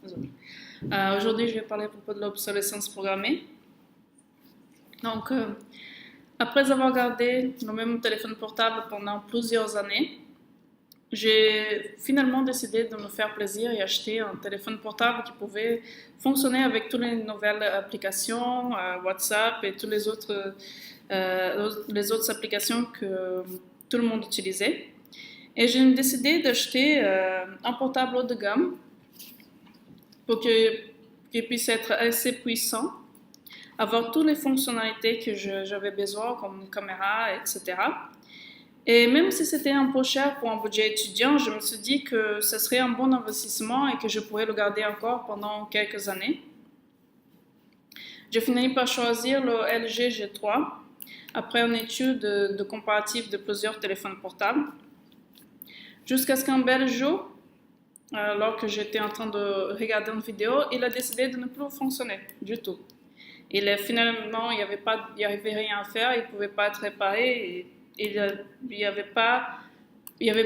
Désolée. Aujourd'hui, je vais parler à propos de l'obsolescence programmée. Donc, après avoir gardé le même téléphone portable pendant plusieurs années, j'ai finalement décidé de me faire plaisir et acheter un téléphone portable qui pouvait fonctionner avec toutes les nouvelles applications, WhatsApp et toutes les autres applications que tout le monde utilisait. Et j'ai décidé d'acheter un portable haut de gamme pour qu'il puisse être assez puissant, avoir toutes les fonctionnalités que j'avais besoin, comme caméra, etc. Et même si c'était un peu cher pour un budget étudiant, je me suis dit que ce serait un bon investissement et que je pourrais le garder encore pendant quelques années. J'ai fini par choisir le LG G3 après une étude de comparatif de plusieurs téléphones portables. Jusqu'à ce qu'un bel jour, alors que j'étais en train de regarder une vidéo, il a décidé de ne plus fonctionner du tout. Finalement, il n'y avait rien à faire, il ne pouvait pas être réparé, et il n'y avait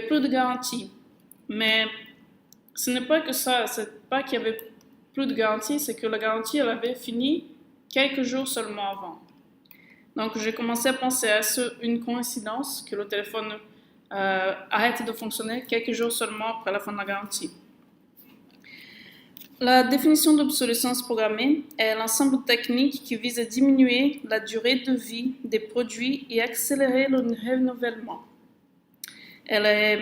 plus de garantie. Mais ce n'est pas que ça, c'est pas qu'il y avait plus de garantie, c'est que la garantie, elle avait fini quelques jours seulement avant. Donc, j'ai commencé à penser à une coïncidence que le téléphone arrête de fonctionner quelques jours seulement après la fin de la garantie. La définition d'obsolescence programmée est l'ensemble technique qui vise à diminuer la durée de vie des produits et accélérer le renouvellement. Elle est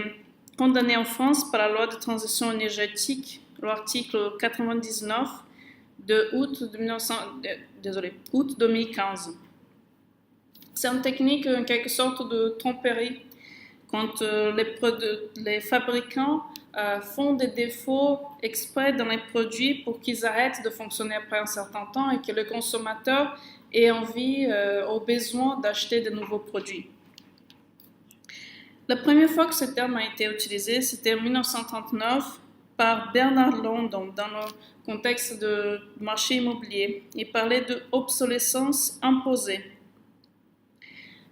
condamnée en France par la loi de transition énergétique, l'article 99 de août 2015. C'est une technique en quelque sorte de tromperie quand les fabricants font des défauts exprès dans les produits pour qu'ils arrêtent de fonctionner après un certain temps et que le consommateur ait envie ou besoin d'acheter de nouveaux produits. La première fois que ce terme a été utilisé, c'était en 1939 par Bernard London dans le contexte du marché immobilier. Il parlait de obsolescence imposée.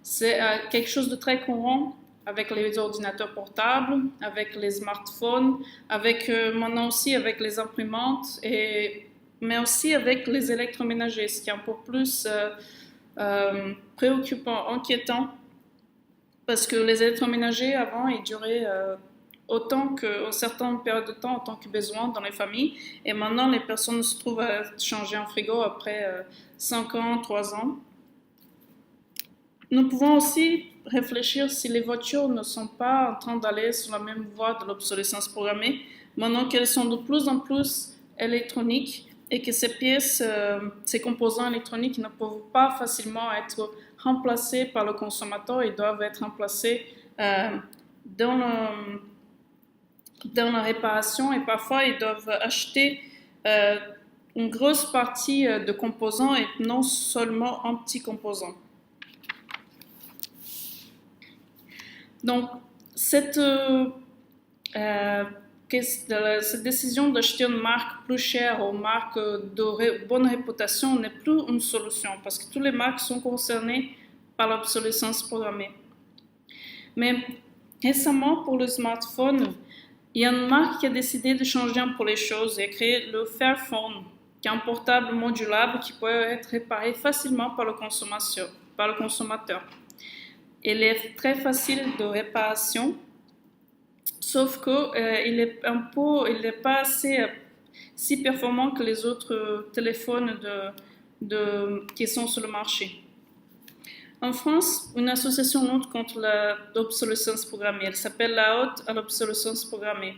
C'est quelque chose de très courant avec les ordinateurs portables, avec les smartphones, maintenant aussi avec les imprimantes, mais aussi avec les électroménagers, ce qui est un peu plus préoccupant, inquiétant, parce que les électroménagers avant, ils duraient une certaine période de temps, autant que besoin dans les familles, et maintenant les personnes se trouvent à changer un frigo après 5 ans, 3 ans. Nous pouvons aussi réfléchir si les voitures ne sont pas en train d'aller sur la même voie de l'obsolescence programmée, maintenant qu'elles sont de plus en plus électroniques et que ces pièces, ces composants électroniques ne peuvent pas facilement être remplacés par le consommateur, ils doivent être remplacés dans la réparation et parfois ils doivent acheter une grosse partie de composants et non seulement un petit composant. Donc, cette décision d'acheter une marque plus chère ou une marque de bonne réputation n'est plus une solution parce que toutes les marques sont concernées par l'obsolescence programmée. Mais récemment, pour le smartphone, il y a une marque qui a décidé de changer un peu les choses et a créé le Fairphone, qui est un portable modulable qui peut être réparé facilement par le consommateur. Il est très facile de réparation, sauf qu'il n'est pas si performant que les autres téléphones qui sont sur le marché. En France, une association lutte contre l'obsolescence programmée. Elle s'appelle la Haute à l'obsolescence programmée.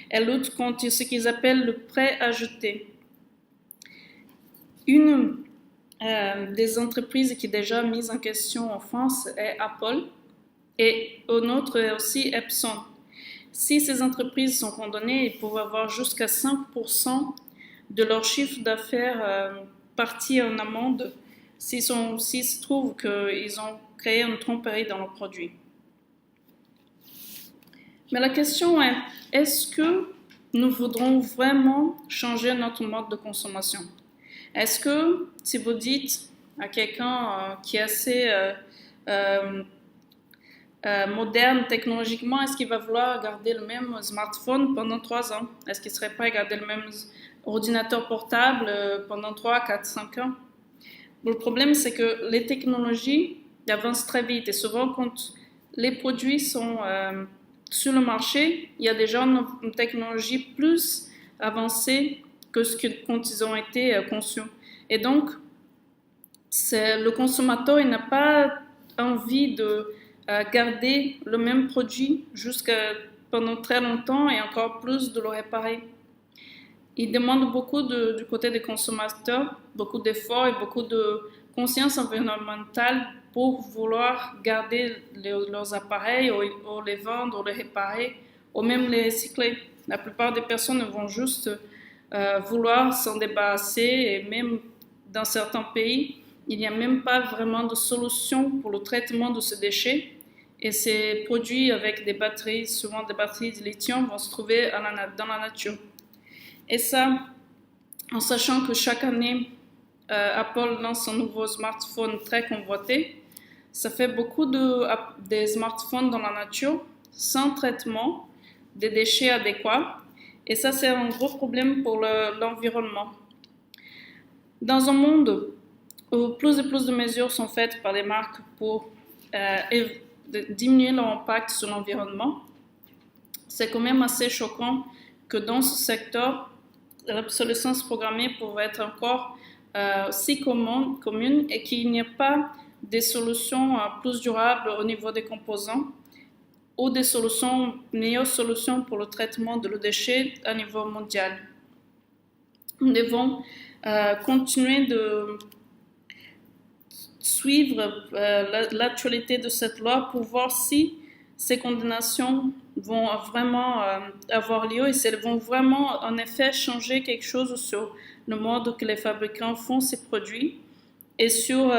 Elle lutte contre ce qu'ils appellent le prêt ajouté. Une des entreprises qui est déjà mise en question en France est Apple et une autre est aussi Epson. Si ces entreprises sont condamnées, ils peuvent avoir jusqu'à 5% de leur chiffre d'affaires parti en amende s'ils se trouvent qu'ils ont créé une tromperie dans leurs produits. Mais la question est, est-ce que nous voudrons vraiment changer notre mode de consommation? Est-ce que si vous dites à quelqu'un qui est assez moderne technologiquement, est-ce qu'il va vouloir garder le même smartphone pendant 3 ans? Est-ce qu'il ne serait pas garder le même ordinateur portable pendant 3, 4, 5 ans? Le problème, c'est que les technologies avancent très vite et souvent quand les produits sont sur le marché, il y a déjà une technologie plus avancée que quand ils ont été conçus. Et donc, le consommateur il n'a pas envie de garder le même produit pendant très longtemps et encore plus de le réparer. Il demande beaucoup du côté des consommateurs, beaucoup d'efforts et beaucoup de conscience environnementale pour vouloir garder leurs appareils ou les vendre ou les réparer ou même les recycler. La plupart des personnes vont juste vouloir s'en débarrasser et même dans certains pays, il n'y a même pas vraiment de solution pour le traitement de ces déchets. Et ces produits avec des batteries, souvent des batteries de lithium, vont se trouver dans la nature. Et ça, en sachant que chaque année, Apple lance un nouveau smartphone très convoité, ça fait beaucoup des smartphones dans la nature, sans traitement, des déchets adéquats. Et ça, c'est un gros problème pour l'environnement. Dans un monde où plus et plus de mesures sont faites par les marques pour diminuer leur impact sur l'environnement, c'est quand même assez choquant que dans ce secteur, l'obsolescence programmée pourrait être encore si commune et qu'il n'y ait pas des solutions plus durables au niveau des composants ou des meilleures solutions pour le traitement de nos déchets à niveau mondial. Nous devons continuer de suivre l'actualité de cette loi pour voir si ces condamnations vont vraiment avoir lieu et si elles vont vraiment en effet changer quelque chose sur le mode que les fabricants font ces produits et sur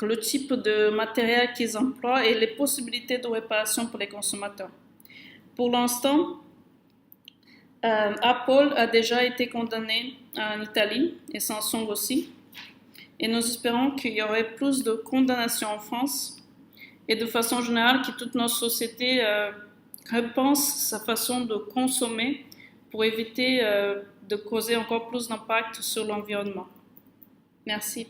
le type de matériel qu'ils emploient et les possibilités de réparation pour les consommateurs. Pour l'instant, Apple a déjà été condamné en Italie et Samsung aussi. Et nous espérons qu'il y aurait plus de condamnations en France et de façon générale que toute notre société repense sa façon de consommer pour éviter de causer encore plus d'impact sur l'environnement. Merci.